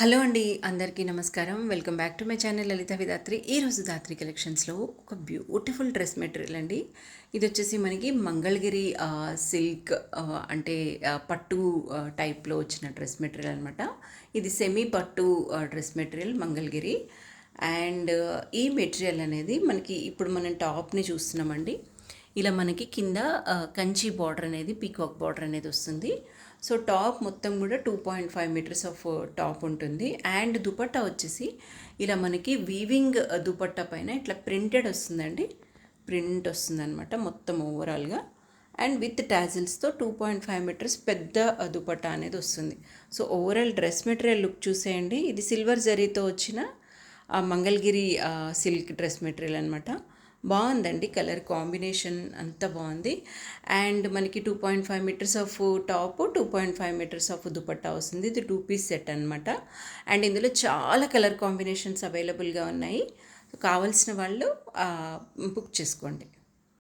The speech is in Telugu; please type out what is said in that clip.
హలో అండి, అందరికీ నమస్కారం. Welcome back to my channel Lalitha Vidhatri. ఈరోజు ధాత్రి కలెక్షన్స్లో ఒక బ్యూటిఫుల్ డ్రెస్ మెటీరియల్ అండి. ఇది వచ్చేసి మనకి మంగళగిరి సిల్క్ అంటే పట్టు టైప్లో వచ్చిన డ్రెస్ మెటీరియల్ అనమాట. ఇది సెమీ పట్టు డ్రెస్ మెటీరియల్ మంగళగిరి. అండ్ ఈ మెటీరియల్ అనేది మనకి ఇప్పుడు మనం టాప్ని చూస్తున్నామండి. ఇలా మనకి కింద కంచి బార్డర్ అనేది, పీకాక్ బార్డర్ అనేది వస్తుంది. సో టాప్ మొత్తం కూడా 2.5 మీటర్స్ ఆఫ్ టాప్ ఉంటుంది. అండ్ దుపట్టా వచ్చేసి ఇలా మనకి వీవింగ్ దుపట్టా పైన ఇట్లా ప్రింటెడ్ వస్తుందండి. ప్రింట్ వస్తుంది అనమాట మొత్తం ఓవరాల్గా. అండ్ విత్ టాజిల్స్తో 2.5 మీటర్స్ పెద్ద దుపట్టా అనేది వస్తుంది. So overall dress material look చూసేయండి. ఇది సిల్వర్ జరీతో వచ్చిన మంగళగిరి సిల్క్ డ్రెస్ మెటీరియల్ అనమాట. బాగుందండి, కలర్ కాంబినేషన్ అంతా బాగుంది. అండ్ మనకి 2.5 metres of top, 2.5 metres of dupatta వస్తుంది. ఇది 2 పీస్ సెట్ అనమాట. అండ్ ఇందులో చాలా కలర్ కాంబినేషన్స్ అవైలబుల్గా ఉన్నాయి. కావాల్సిన వాళ్ళు బుక్ చేసుకోండి.